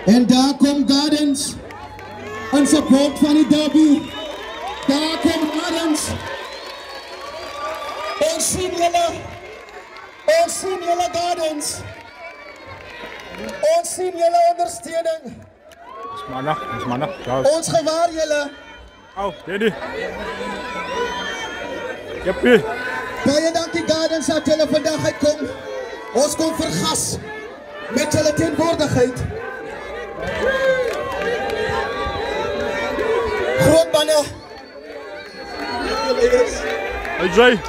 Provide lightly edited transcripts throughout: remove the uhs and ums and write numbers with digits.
En daar komt Gardens, een support van die derby. Daar komt Gardens. Ons zien jullie Gardens. Ons zien jullie ondersteuning. Dat is maandag. Ons gewaar jullie. Oh, Daddy. Jeppie. Baie dankie Gardens dat jullie vandaag uitkom. Ons kom vergas met jullie teenwoordigheid. Groot manne. Hey Jay.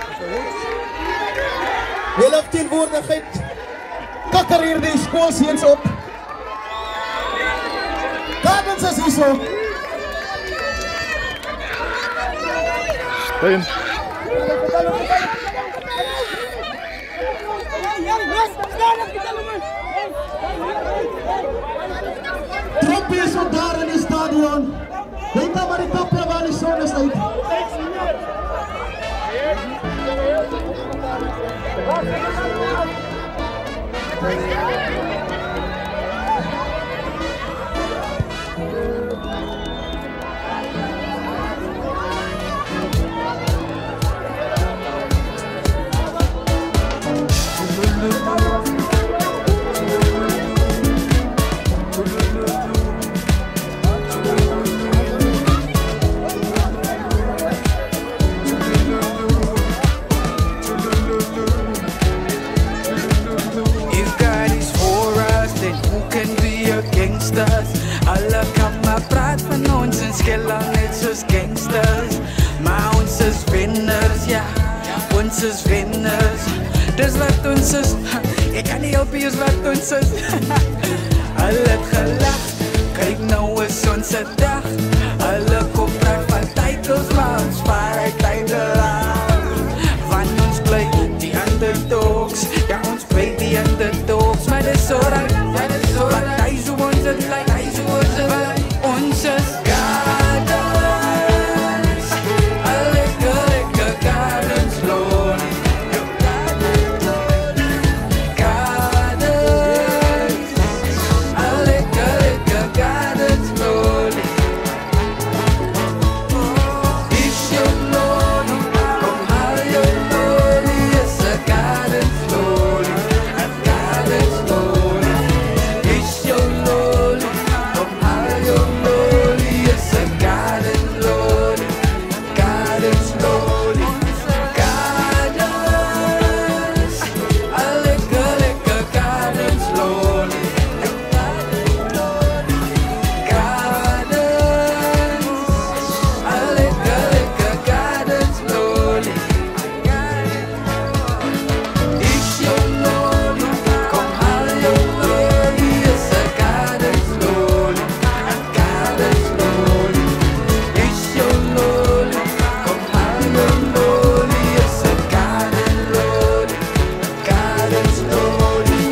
Jullie teenwoordigheid. Kakker hier die skoolseuns op. Gardens is hier zo. Steun. Trompie is ook daar in die stadion. Denk dan maar die kappelen waar die zon is uit. Alle kan maar praat van ons en skillang net soos gangsters. Maar ons is winners, ja, ons is winners. Dis wat ons is, ek kan nie help is wat ons is. Hulle het gelag, kyk nou is ons dag. Hulle kom praat van titles, maar ons vaar uit tijdelag. Van ons bly die underdogs, ja ons bly die underdogs. Maar dis alright, want hy is hoe ons het like. Ons is Gardens, a lekker Gardens lonely. Gardens, a lekker Gardens lonely. Is jou lonely, kom haal jou lonely. Is a Gardens lonely, a Gardens lonely. Is jou lonely, kom haal jou lonely. Is a Gardens lonely, Gardens lonely. Gardens, a lekker Gardens lonely. Gardens, a lekker Gardens lonely. Is jou lonely, kom haal jou lonely. Is a Gardens lonely, a Gardens lonely. Is jou lonely, kom haal jou lonely. Is a Gardens lonely, Gardens lonely.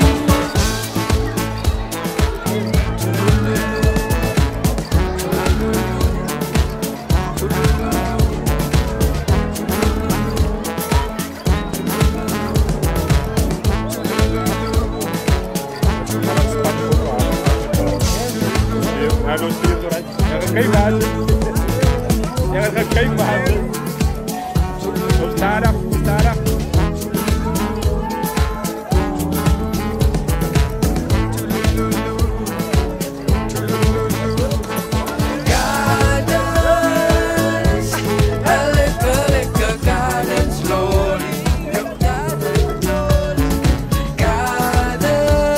Hallo, zie je het eruit? Geen water. Ja, dat gaat geen water. Zo staat dat. Gardens, a lekker Gardens lonely. Gardens,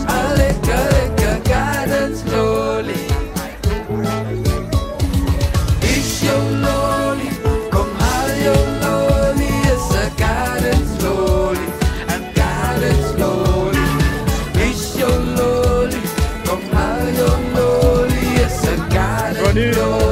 a lekker Gardens lonely. Is jou lonely, kom haal jou lonely. Is a Gardens lonely, a Gardens lonely. Is jou lonely, kom haal jou lonely. Is a Gardens lonely.